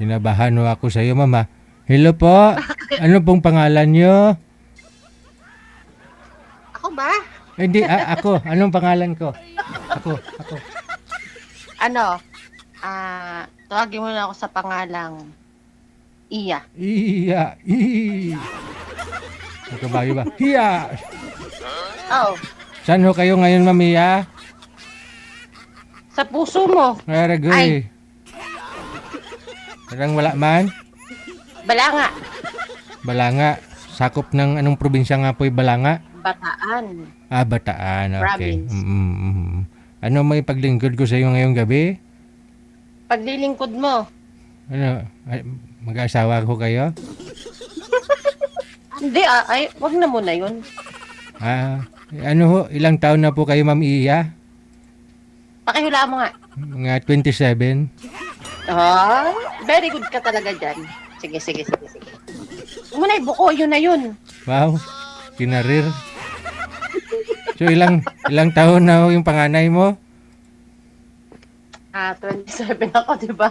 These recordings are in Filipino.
Kinabahan ho ako sa iyo, mama. Hello po. Ano pong pangalan niyo? Ako ba? Hindi, ako. Anong pangalan ko? Ako. Ano? Tawagin mo na ako sa pangalang Iya. Iya. Ang kabayo ba? Hiya! Oh, Saan ho kayo ngayon, mamiya? sa puso mo. Naragoy. Ay. Parang wala man? Balanga. Balanga. Sakop ng anong probinsya nga po Balanga? Bataan. Bataan. Okay. Province. Ano may paglingkod ko sa iyo ngayong gabi? Paglilingkod mo. Ano? Mag-asawa ko kayo? Hindi wag na muna yun. Ano ho? Ilang taon na po kayo, Ma'am Iya? Pakihula mo nga. Mga 27. Very good ka talaga dyan. Sige. Huwag mo na ibuko, yun na yun. Wow. Kinarir. So ilang taon na ho yung panganay mo? 27 ako, di ba?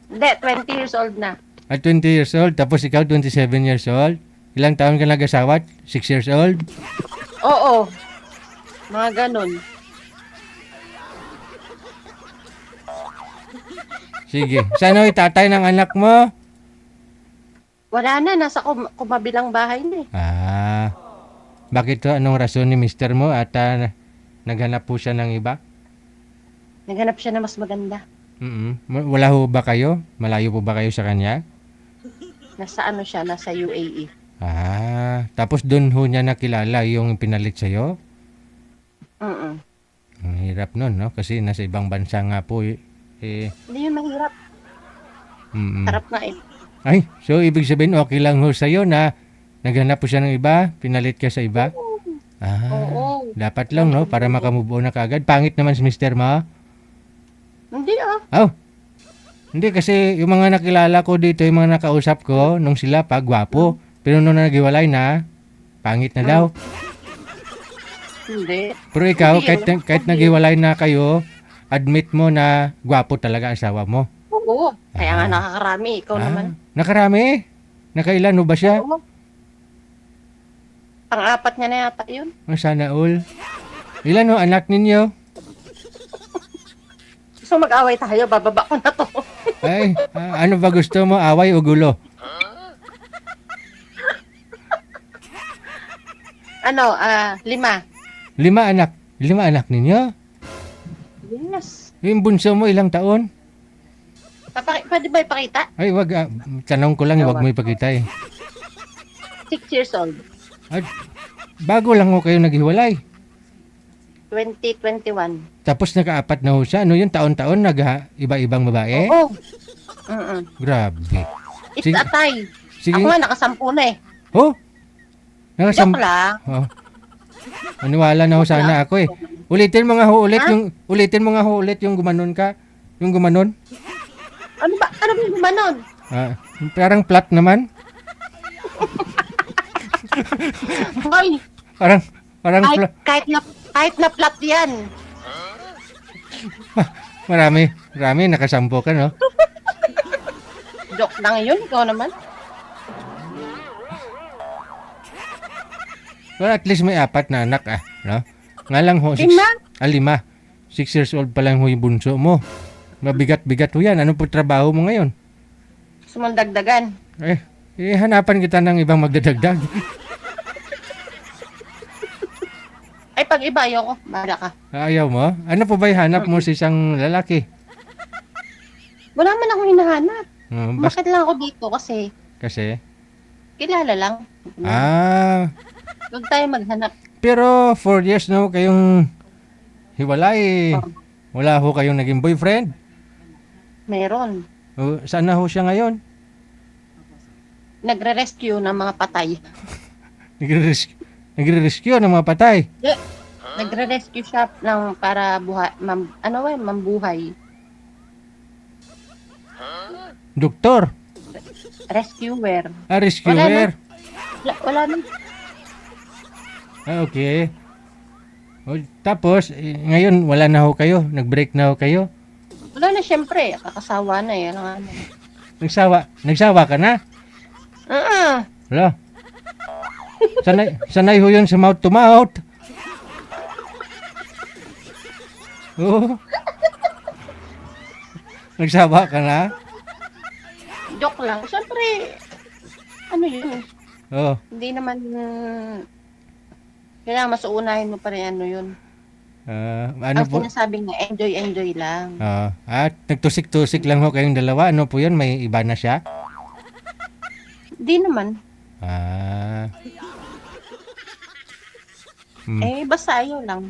Hindi, 20 years old na. At 20 years old. Tapos ikaw 27 years old. Ilang taon ka nag-asawa? 6 years old? Oo. Mga ganun. Sige. Saan ho itatay ng anak mo? Wala na, nasa kumabilang bahay na eh. Bakit to? Anong rason ni mister mo at naghanap po siya ng iba? Naghanap siya na mas maganda. Wala ho ba kayo? Malayo po ba kayo sa kanya? Nasa nasa UAE. Tapos doon ho niya nakilala yung pinalit sa'yo? Ang hirap nun, no? Kasi nasa ibang bansa nga po Hindi yun mahirap. Harap nga eh. Ay, so ibig sabihin okay lang ho sa'yo na naghanap po siya ng iba, pinalit ka sa iba? Oo. Dapat lang, no? Para makamove on na kagad. Pangit naman si mister mo? Hindi Hindi kasi yung mga nakilala ko dito, yung mga nakausap ko, nung sila pa, gwapo. Pero nung naghiwalay na, pangit na daw. Hindi. Pero ikaw, Hindi, kahit naghiwalay na kayo, admit mo na gwapo talaga asawa mo. Oo. Kaya nga nakakarami. Ikaw naman. Nakarami? Nakailan ho ba siya? Oo. Pang-apat niya na yata yun. Sana all. Ilan ho anak ninyo? Gusto mag-away tayo, bababa ko na to. Ay, ano ba gusto mo? Away o gulo? 5. 5 anak ninyo? Yes. Yung bunso mo ilang taon? Pwede ba ipakita? Ay, wag. Tanong ko lang, wag mo ipakita eh. 6 years old. Bago lang ho kayo naghiwalay. 2021. Tapos naka-4 na ho siya. Ano yun? Taon-taon iba-ibang babae? Oo. Grabe. It's a tie. Sige. Ako nga, nakasampu na eh. Oh? Joke lang. Oh. Maniwala na ho sana ako eh. Ulitin mo nga ho ulit yung gumanon ka. Yung gumanon. Ano ba? Ano ba yung gumanon? Parang flat naman. Hoy, Parang flat. kahit na flat yan. Marami nakasampo ka, no? Joke lang yun, ikaw naman. Well, at least may 4 na anak no? Nga lang ho, 5? 5. 6 years old pa lang ho yung bunso mo. Mabigat-bigat ho yan. Ano po trabaho mo ngayon? Gusto mong dagdagan. Hanapan kita ng ibang magdadagdag. Ay, pag iba, ayoko. Bahala ka. Ayaw mo? Ano po ba hanap mo sa isang lalaki? Wala man akong hinahanap. Basta Bakit lang ako dito kasi kasi? kilala lang. Huwag tayo maghanap. Pero 4 years na ho kayong hiwalay. Wala ho kayong naging boyfriend? Meron. Saan na ho siya ngayon? Nagre-rescue ng mga patay. Nagre-rescue ng mga patay? Nagre-rescue siya ng para mambuhay. Doktor? Rescuer. Rescuer? Wala na. Okay. Tapos, ngayon wala na ho kayo? Nag-break na ho kayo? Wala na, syempre. Kakasawa na eh. Ano nga na. Nagsawa ka na? Wala. Sanay ho yun sa mouth to mouth. Oo. Nagsawa ka na? Joke lang. Syempre, ano yun? Oo. Hindi naman, kailangan mas uunahin mo pa rin ano yun. Ano Ang po? sinasabing na enjoy lang. At nagtusik-tusik lang ho kayong dalawa. Ano po yun? May iba na siya? Hindi naman. Basta ayaw lang.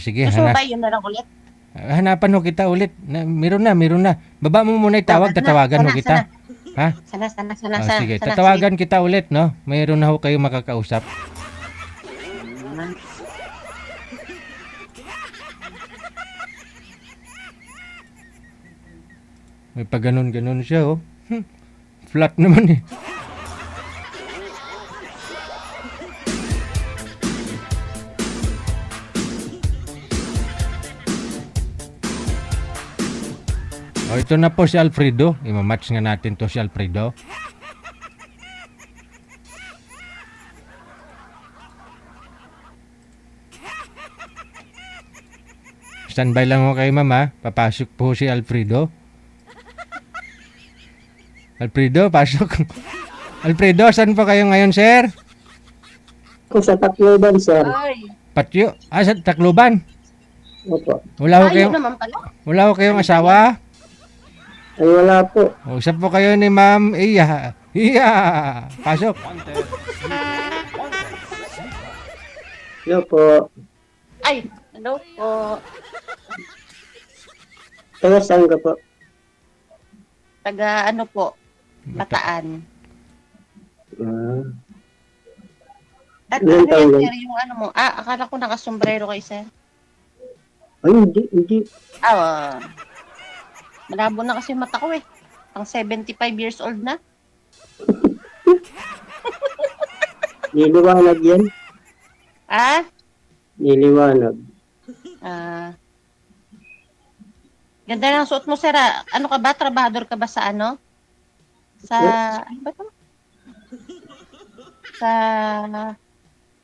Sige, Gusto mo ba yun na lang ulit? hanapan ho kita ulit. Meron na. Baba mo muna yung tawag, tatawagan ho kita. Ha? Sana. Sige, tatawagan kita ulit, no? Mayroon na ho kayo makakausap. May pa ganun siya, oh. Flat naman eh. Ito na po si Alfredo. Imamatch nga natin to si Alfredo. Standby lang ho kayo, mama. Papasok po si Alfredo. Alfredo, pasok. Alfredo, saan po kayo ngayon, sir? Ako sa Tacloban, sir. Ay, Patyo. Sa Tacloban. Opo. Wala ayaw ho naman pala. kayong asawa? Ay, wala po. Usap po kayo ni Ma'am Iya. Iya. Pasok. Hello po. Ay, hello po. Taga saan ka po? Taga ano po? Bataan. At Ilan ano taon yan, lang? sir, yung ano mo? Akala ko nakasombrero kay sir. Ay, hindi. Malabo na kasi mata ko eh. Pang 75 years old na. Niliwanag yan. Niliwanag. Ganda ng suot mo, sir. Ano ka ba? Trabahador ka ba sa ano? Ano ba to? Sa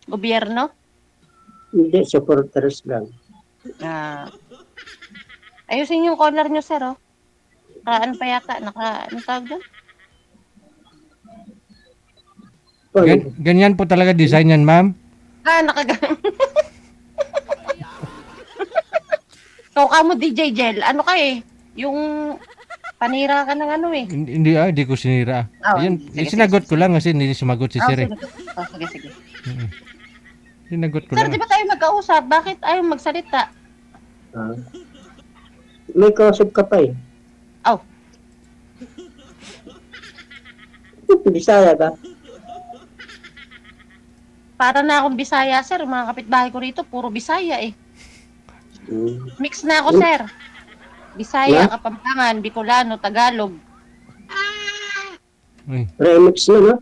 gobyerno? Hindi, supporters lang. Ayusin yung collar nyo, sir, oh. Ano pa yata? Ano tawag doon? Ganyan po talaga design yan, ma'am. Nakaganong. Ikaw mo, DJ Jel. Ano ka eh? Yung panira ka ng ano eh. Hindi ko sinira. Yan, sinagot ko lang kasi hindi sumagot si Sir. Sige. Sinagot ko Sir, lang. di ba tayo magkausap? Bakit ayaw magsalita? May kausap ka pa eh. Bisaya ka? Para na akong Bisaya, sir. Mga kapitbahay ko rito, puro Bisaya eh. Mix na ako, sir. Bisaya, Kapampangan, Bicolano, Tagalog. Remix na, no?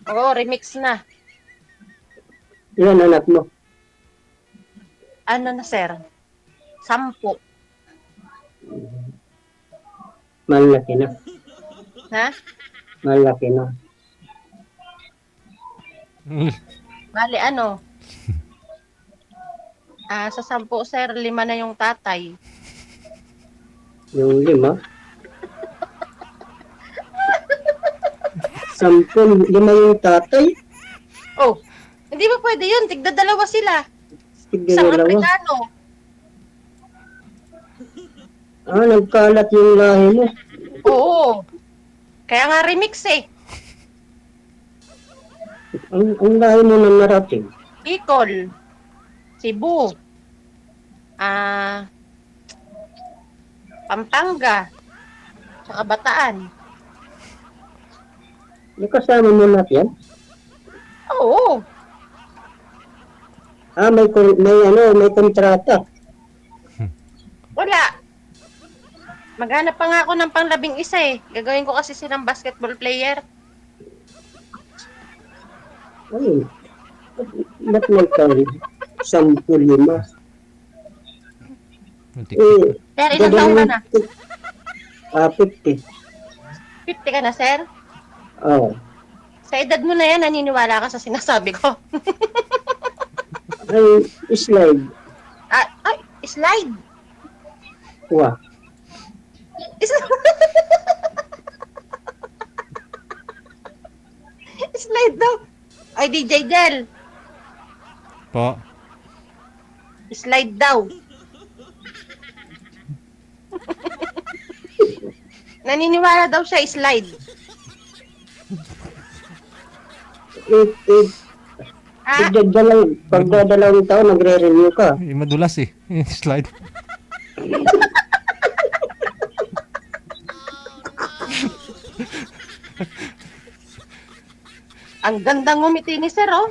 Oo, remix na. Ilan anak mo? Ano na, sir? 10. Malaki na. Ha? Malaki na. Mali, ano? Sa 10, sir, 5 na yung tatay. Yung 5? 10, 5 yung tatay? Oh, hindi ba pwede yun? Tigda-2 sila. Tigda Isang dalawa. Afrikano. Nagkalat yung lahi mo. Oo. Kaya nga remix eh. Ang lahi mo na narating. Bicol. Cebu. Pampanga. Tsaka Bataan. May kasama mo lahat yan? Oo. May kontrata. Wala. Maghanap pa nga ako ng pang-11 eh. Gagawin ko kasi silang basketball player. Ay, ba't may 10, 5? Sir, ilang taon ka na? 50. 50 ka na, sir? Oo. Sa edad mo na yan, naniniwala ka sa sinasabi ko. Ay, slide. Ay, slide. Wah. Slide daw. Ay, DJ Del. Po. Slide daw. Naniniwala daw siya, slide. Ha? Pagdadalawang taon, nagre-renew ka. Madulas eh. Slide. Ang gandang ngumiti ni sir, oh.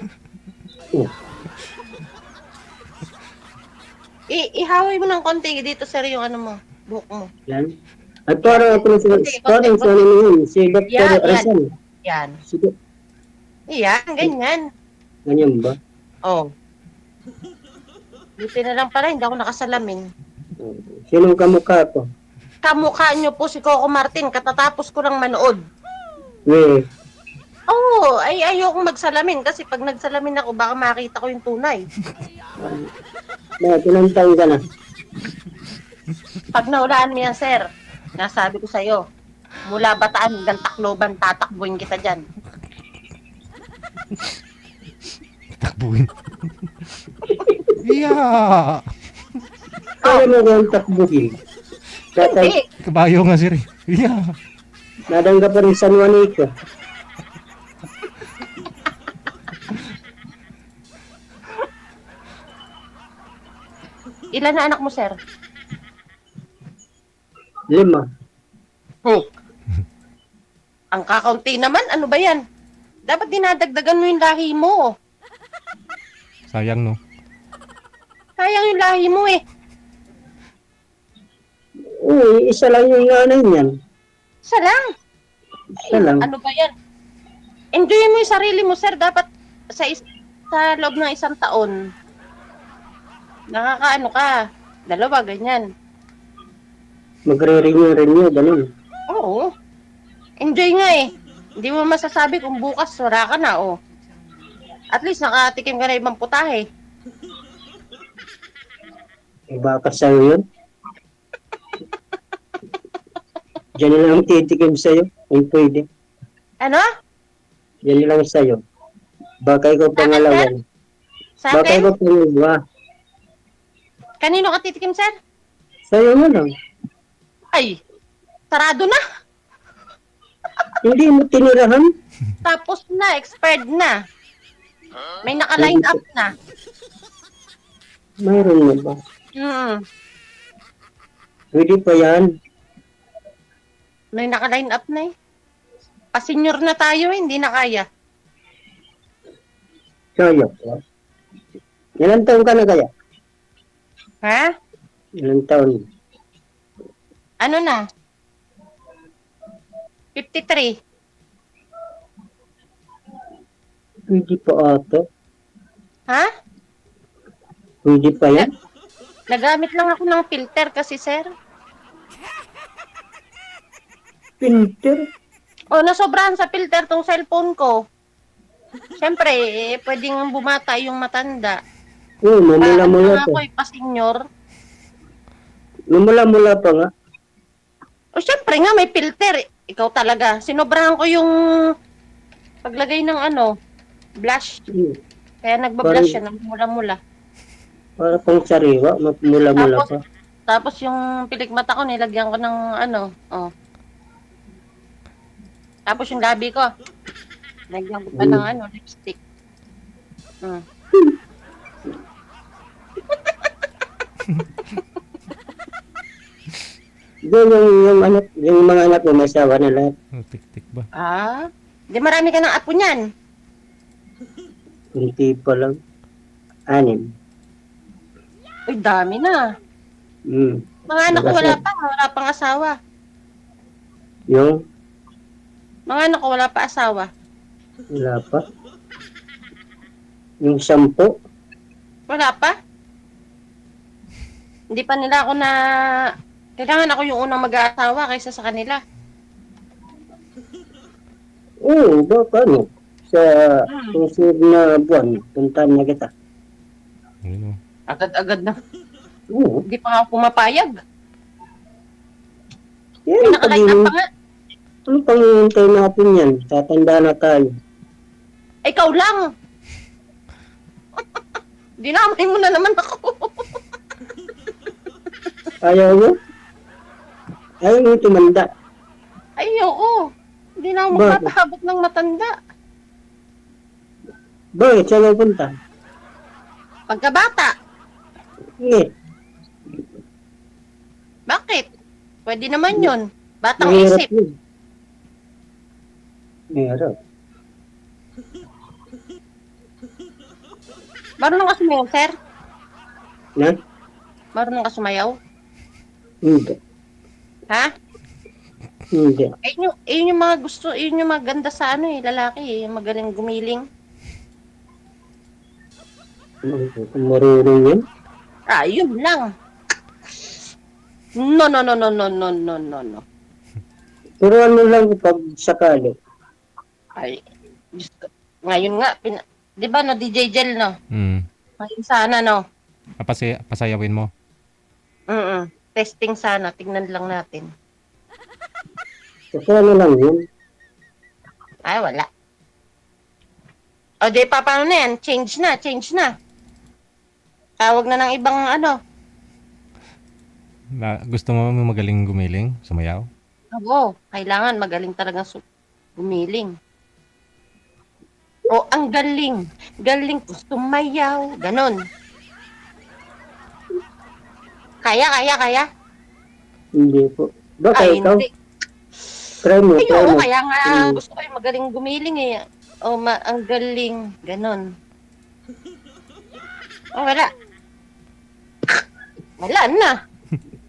Oh, Ihaway mo ng konti dito, sir, yung ano mo, buhok mo. yan. At parang ako Konti, parang konti. sa ano yun, si Dr. Yan, yan. Rizal. Yan. Sige, Iyan, ganyan. ganyan ba? Oh. Buti na lang pala, hindi ako nakasalamin. Sinong kamukha ko? Kamukha niyo po si Coco Martin, katatapos ko lang manood. Eh, Oo, ay ayokong magsalamin kasi pag nagsalamin ako, baka makita ko yung tunay. ilang taon ka na? Pag naulaan mo yan, sir, nasabi ko sa'yo, mula Bataan hanggang Tacloban, tatakbuhin kita dyan. Takbuhin. Yeah. Kaya mo kang takbuhin. Tatay, Hindi, Kabayo nga sir eh. Yeah. nadang ka pa rin San Juanico. ilan na anak mo, sir? 5. Ang kakaunti naman, ano ba yan? Dapat dinadagdagan mo yung lahi mo. Sayang no. Sayang yung lahi mo eh. Oo, isa lang yung nanay niyan. Isa lang. Isa lang. Ano ba yan? Enjoy mo yung sarili mo, sir. Dapat sa loob ng 1 taon, nakakaano ka. 2, ganyan. Magre-renew, ganun. Oo. Enjoy nga eh. Hindi mo masasabi kung bukas wala ka na, oh. At least nakatikim ka na ibang putahe. Baka sa'yo yun. Diyan na lang titikim sa'yo. Kung pwede. Ano? Yan lang sa'yo. Baka ikaw pangalawan. Sa Baka akin? ikaw pangalawa. Kanino ka titikim, sir? Sa'yo mo lang. Ay, sarado na. Hindi mo tinirahan. Tapos na, expired na. May naka-line up na. Mayroon na ba? Pwede pa yan. May naka-line up na eh. Pa-senior na tayo eh, hindi na kaya. Kaya pa. Ilang taon ka na kaya? Ha? Ilang taon? Ano na? 53. Pwede pa ata. Ha? Pwede pa yan. Nagamit lang ako ng filter kasi, sir. Filter. O, nasobrahan sa filter tong cellphone ko. Siyempre, pwedeng bumata yung matanda. Oo, mamula-mula Ano pa. ako eh, pa-senior. Mamula-mula pa nga. O, siyempre nga, may filter. Ikaw talaga. Sinobrahan ko yung paglagay ng ano, blush. Kaya nagbablush siya ng mula-mula. Para pang sariwa, mula-mula pa. Tapos yung pilik mata ko, nilagyan ko ng ano, oh. Tapos yung labi ko, nilagyan ko pa ng ano, lipstick. Doon yung mga anak mo, may asawa na lahat. Oh, tik-tik ba? Di marami ka ng apo niyan. Kunti pa lang. 6. Uy, dami na. Mga anak ko wala pang asawa. Yung, Mga anak ko wala pa asawa. wala pa. Yung 10. Wala pa? Hindi pa nila ako na Kailangan ako yung unang mag-aasawa kaysa sa kanila. Oo, baka ano. Sa Hmm. susunod na buwan, puntahan na kita. Yun, oh. Agad-agad na. Oo. Hindi pa nga pumapayag. May Yan, nakaline up pa nga. ano pang hihintay natin yan? Tatanda na tayo. Ikaw lang. Dinamay mo na naman ako. Ayaw mo? Ayaw mo tumanda. Ay, oo. Hindi na ako Bakit? magpapahabot ng matanda. Bakit? Saan ka punta? Pagkabata. Hindi. Bakit? Pwede naman yun. Batang Mahirap isip. yun. Mahirap. Marunong ka sumayaw, sir? Na? Marunong ka sumayaw? Hindi. Ha? Hindi. Yun yung mga gusto, yun yung maganda sa ano eh, lalaki eh, yung magaling gumiling. Kung marunong yan. Ah, yun lang. No, no, no, no, no, no, no, no, no. Pero ano lang pag sakali. Ay, Diyos ko. Ngayon nga, di ba no, DJ Gel, no? Ngayon sana, no? Pasayawin mo. Testing sana, tingnan lang natin. Kasi ano lang yun. Ay, wala. O, di pa, paano na yan? Change na. Tawag na ng ibang ano. Gusto mo magaling gumiling? Sumayaw? Oo, kailangan magaling talaga gumiling. O, ang galing. Galing ko sumayaw. Ganon. Kaya. Hindi po. Baka Ay, ikaw, hindi. try mo, Ay, try oo, mo. kaya nga gusto ko yung magaling gumiling eh. O, ang galing. Ganon. O, wala. Wala na.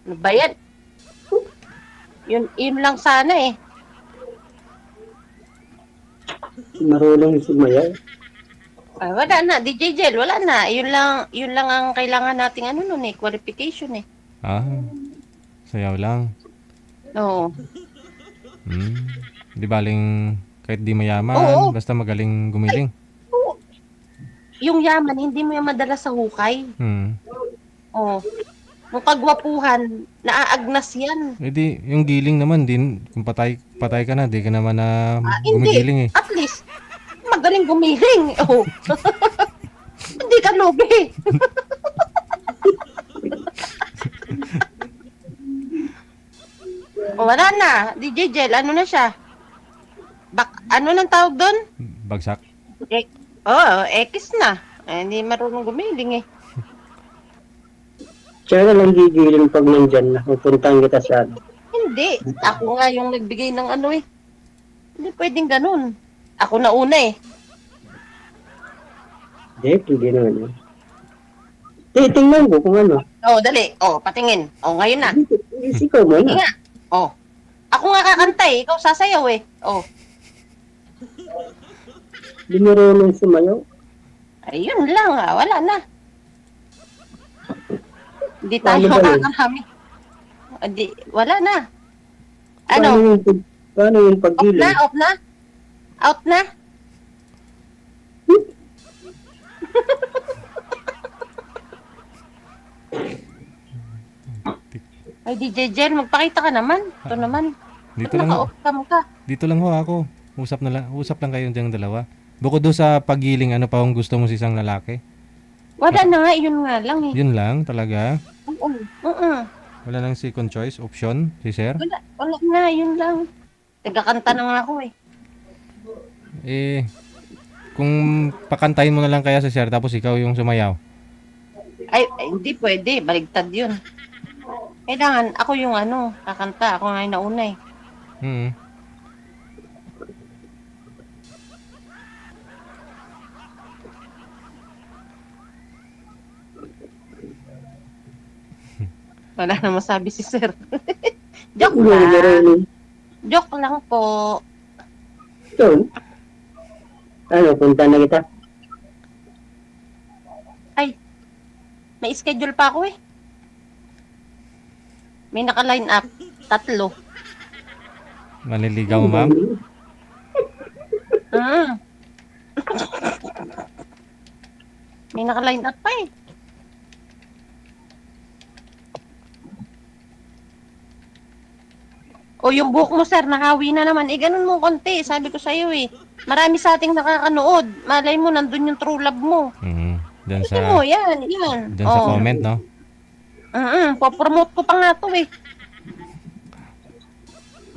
Ano ba yan? Yun lang sana eh. Marunong sumayaw. Ay, wala na. DJ Gel, wala na. Yun lang ang kailangan nating ano nun eh, qualification eh. Sayaw lang. Oo. Di baling kahit di mayaman, Oo. basta magaling gumiling. Oo. Yung yaman, hindi mo yan madala sa hukay. Oo. Yung kagwapuhan, naaagnas yan. Eh di, yung giling naman din, kung patay ka na, di ka naman na Hindi. gumigiling eh. At least, magaling gumiling. Oo. Hindi ka lugi. O, wala na. DJ Gel, ano na siya? Ano nang tawag doon? Bagsak. X na. Hindi marunong gumiling eh. Siya na lang gigiling pag nandyan na. Pupuntahan kita sa ano. Hindi. Ako nga yung nagbigay ng ano eh. Hindi pwedeng ganun. Ako na una eh. Hindi naman. Tingnan ko kung ano. Dali. Patingin. Ngayon na. Ikaw mo Sige na. nga. Ako nga kakanta eh. Ikaw sasayaw eh. Hindi marunong sumayaw. Ayun lang wala na. Hindi tayo Paano ba yun? makakarami. Wala na. Ano? Paano yung paggiling? Off na? Out na? Ay, DJ Jen, magpakita ka naman. Ito naman. Dito Ba't lang, naka-off cam ka? dito lang ho ako. Usap lang kayo diyang dalawa. Bukod doon sa paggiling, ano pa ang gusto mo sa isang lalaki? Wala na nga, yun nga lang eh. Yun lang talaga. Oo. Wala nang second choice, option, si sir. Wala na, yun lang. Tagakanta na nga ako eh. Kung pakantahin mo na lang kaya si sir, tapos ikaw yung sumayaw. Ay, hindi pwede. Baligtad yun. Kailangan, ako yung kakanta. Ako nga yung nauna eh. Wala na masabi si sir. Joke Hindi lang. marunong. Joke lang po. Ito. Ano, punta na kita. Ay, may schedule pa ako eh. May naka-line up. 3. Maliligaw, ma'am. Mm. May naka-line up pa eh. O yung buhok mo, sir, nakawi na naman. Ganun mo konti. Sabi ko sa'yo eh. Marami sa ating nakakanood. Malay mo, nandun yung true love mo. Doon Sige mo, sa, yan. doon sa comment, no? Popromote ko pa nga to eh.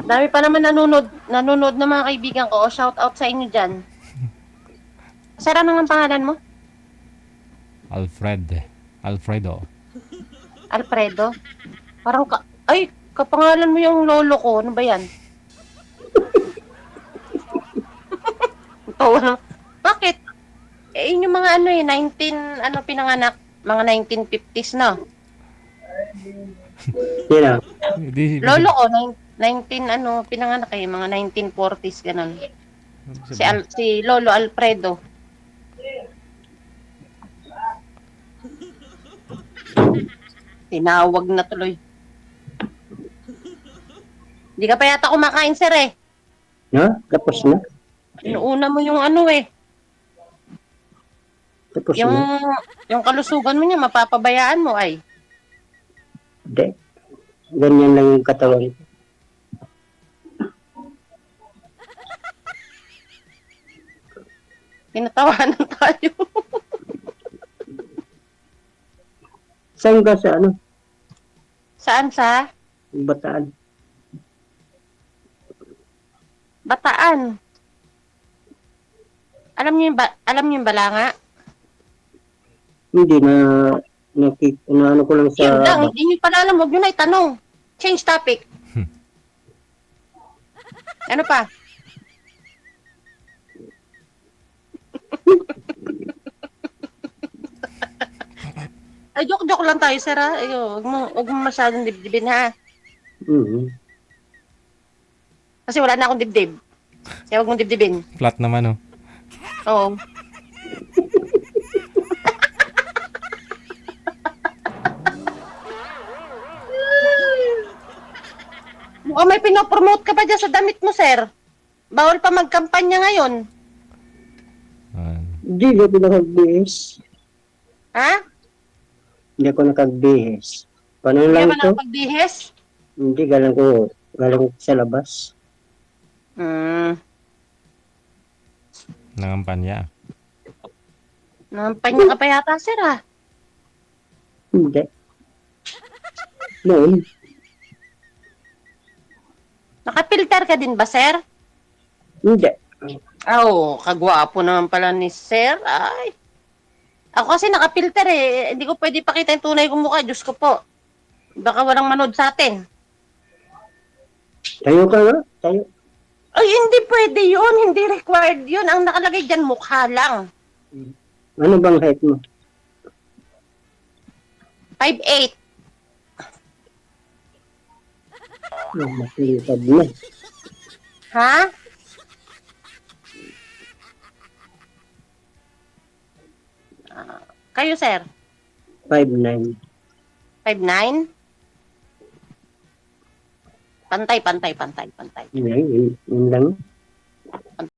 Dami pa naman nanonood ng mga kaibigan ko. O, shout out sa inyo dyan. Sir, ano ang pangalan mo? Alfredo. Alfredo? Parang ay, kapangalan mo yung lolo ko. Ano ba yan? Tawa na. Bakit? Eh, yun yung mga 19, pinanganak? Mga 1950s na. Sino? Lolo ko, 19, pinanganak mga 1940s, ganun. Si Lolo Alfredo. Tinawag na tuloy. Hindi ka pa yata kumakain, sir eh. No? Tapos na? Inuuna mo yung Tapos yung, na? yung kalusugan mo niya, mapapabayaan mo ay. Hindi. Ganyan lang yung katawan. Tinatawanan tayo. Saan ka sa ano? Saan sa? Bataan. Bataan. Alam niyo yung balanga? Hindi na ano ko lang sa... Yun lang, hindi niyo pala alam, huwag niyo na itanong. Change topic. Ano pa? Ay, joke lang tayo, sir, ha? Ayo, huwag mo masyadong dibdibin, ha? Mhm. Kasi wala na akong dibdib. Kaya huwag mong dibdibin. Flat naman, oh. Oo. Mukhang may pinopromote ka pa dyan sa damit mo, sir. Bawal pa magkampanya ngayon. Hindi ako nakagbihis. Ha? Hindi ako nakagbihis. Paano Hindi lang ba ito? nakapagbihis? Hindi, galang ko sa labas. Nangampanya. Nakampanya ka pa yata, sir, ha? Hindi. Noon, Nakapilter ka din ba, sir? hindi. Oo, kagwapo naman pala ni sir. Ay. Ako kasi nakapilter eh. Hindi ko pwede pakita yung tunay kong mukha. Diyos ko po. Baka walang manood sa atin. Tayo ka nga? Tayo. Ay, hindi pwede yun. Hindi required yun. Ang nakalagay dyan, mukha lang. Ano bang height mo? 5'8". Matulitad na. Ha? Kayo, sir? 5'9". 5'9"? Pantay. Yun lang.